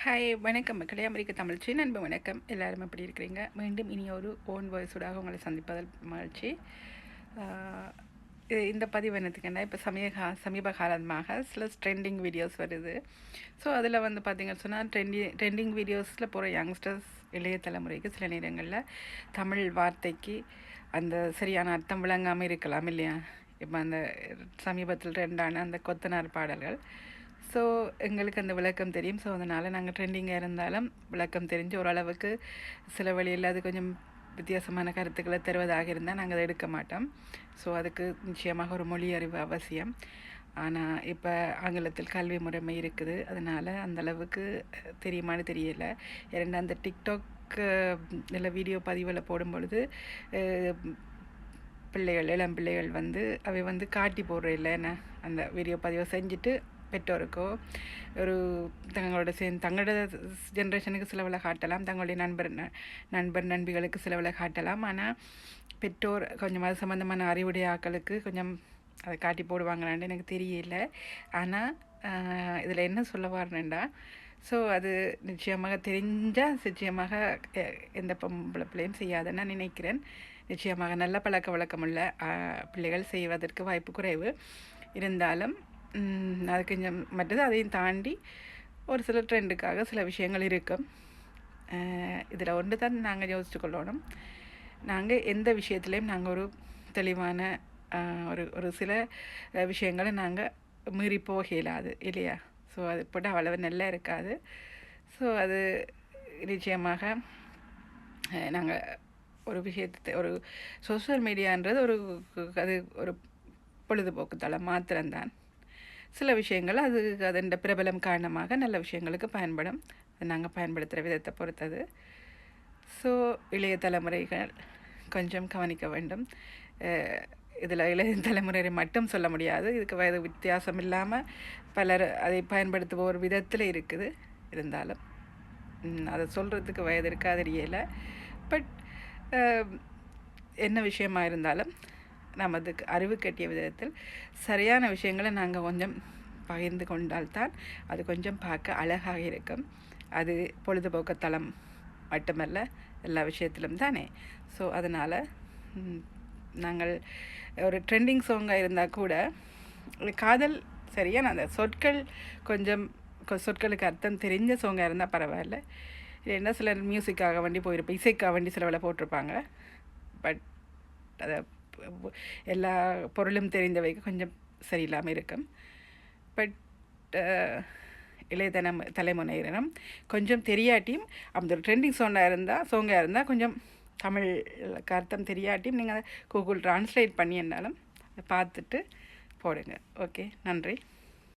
Hi வணக்கம் மக்களே. அமெரிக்க தமிழ்ச்சி நண்பு வணக்கம். எல்லாரும் எப்படி இருக்கிறீங்க? மீண்டும் இனி ஒரு ஓன் வாய்ஸோடாக உங்களை சந்திப்பதில் மகிழ்ச்சி. இந்த பதிவு என்னத்துக்குன்னா, இப்போ சமீப காலமாக சில ட்ரெண்டிங் வீடியோஸ் வருது. ஸோ அதில் வந்து பார்த்திங்கன்னு சொன்னால் ட்ரெண்டிங் வீடியோஸில் போகிற யங்ஸ்டர்ஸ் இளைய தலைமுறைக்கு சில நேரங்களில் தமிழ் வார்த்தைக்கு அந்த சரியான அர்த்தம் விளங்காமல் இருக்கலாம் இல்லையா? இப்போ அந்த சமீபத்தில் ட்ரெண்டான அந்த கொத்தனார் பாடல்கள். ஸோ எங்களுக்கு அந்த விளக்கம் தெரியும். ஸோ அதனால் நாங்கள் ட்ரெண்டிங்காக இருந்தாலும் விளக்கம் தெரிஞ்சு ஓரளவுக்கு சில வழியில் அது கொஞ்சம் வித்தியாசமான கருத்துக்களை தருவதாக இருந்தால் நாங்கள் அதை எடுக்க மாட்டோம். ஸோ அதுக்கு நிச்சயமாக ஒரு மொழி அறிவு அவசியம். ஆனால் இப்போ ஆங்கிலத்தில் கல்வி முறைமை இருக்குது, அதனால் அந்தளவுக்கு தெரியுமான்னு தெரியலை. இரண்டு அந்த டிக்டாக் இல்லை வீடியோ பதிவில் போடும் பொழுது இளம் பிள்ளைகள் வந்து அவை வந்து காட்டி போடுற இல்லை என்ன அந்த வீடியோ பதிவை செஞ்சுட்டு பெற்றோருக்கோ ஒரு தங்களோட ஜென்ரேஷனுக்கு சிலவில் காட்டலாம், தங்களுடைய நண்பிகளுக்கு சிலவில் காட்டலாம். ஆனால் பெற்றோர் கொஞ்சம் அது சம்மந்தமான அறிவுடைய ஆக்களுக்கு கொஞ்சம் அதை காட்டி போடுவாங்களான்னு எனக்கு தெரியல. ஆனால் இதில் என்ன சொல்ல வரணுண்டா, ஸோ அது நிச்சயமாக தெரிஞ்சால் நிச்சயமாக எந்த பொம்பளை பிள்ளையும் செய்யாதுன்னு நான் நினைக்கிறேன். நிச்சயமாக நல்ல பழக்க வழக்கமுள்ள பிள்ளைகள் செய்வதற்கு வாய்ப்பு குறைவு இருந்தாலும் அது கொஞ்சம் மற்றது அதையும் தாண்டி ஒரு சில ட்ரெண்டுக்காக சில விஷயங்கள் இருக்கும். இதில் ஒன்று தான் நாங்கள் யோசித்து கொள்ளணும். நாங்கள் எந்த விஷயத்துலேயும் நாங்கள் ஒரு தெளிவான ஒரு சில விஷயங்களை நாங்கள் மீறி போக இயலாது இல்லையா? ஸோ அது போட்டு அவ்வளவு நல்லா இருக்காது. ஸோ அது நிச்சயமாக நாங்கள் ஒரு விஷயத்தை ஒரு சோஷியல் மீடியான்றது அது ஒரு பொழுதுபோக்கு தளம் மாத்திரம்தான். சில விஷயங்கள் அதன் பிரபலம் காரணமாக நல்ல விஷயங்களுக்கு பயன்படும். அது நாங்கள் பயன்படுத்துகிற விதத்தை பொறுத்தது. ஸோ இளைய தலைமுறைகள் கொஞ்சம் கவனிக்க வேண்டும். இதில் இளைய தலைமுறையை மட்டும் சொல்ல முடியாது, இதுக்கு வயது வித்தியாசம் இல்லாமல் பலர் அதை பயன்படுத்துவோர் விதத்தில் இருக்குது. இருந்தாலும் அதை சொல்கிறதுக்கு வயது இருக்காது தெரியலை. பட் என்ன விஷயமாக இருந்தாலும் நமதுக்கு அறிவு கட்டிய விதத்தில் சரியான விஷயங்களை நாங்கள் கொஞ்சம் பகிர்ந்து கொண்டால்தான் அது கொஞ்சம் பார்க்க அழகாக இருக்கும். அது பொழுதுபோக்கு தளம் மட்டுமல்ல, எல்லா விஷயத்திலும் தானே. ஸோ அதனால் நாங்கள் ஒரு ட்ரெண்டிங் சாங்காக இருந்தால் கூட காதல் சரியான அந்த சொற்களுக்கு அர்த்தம் தெரிஞ்ச சாங்காக இருந்தால் பரவாயில்ல. இல்லைன்னா சிலர் மியூசிக்காக வண்டி போயிருப்போம், இசைக்காக வண்டி சில வேலை போட்டிருப்பாங்க. பட் அதை எல்லா பொருளும் தெரிந்தவைக்கு கொஞ்சம் சரியில்லாமல் இருக்கும். பட் இளைய தலைமுறையினரும் கொஞ்சம் தெரியாட்டியும் அந்த ஒரு ட்ரெண்டிங் சாங்காக இருந்தால் கொஞ்சம் தமிழுக்கு அர்த்தம் தெரியாட்டியும் நீங்கள் கூகுள் ட்ரான்ஸ்லேட் பண்ணியிருந்தாலும் பார்த்துட்டு போடுங்க. ஓகே, நன்றி.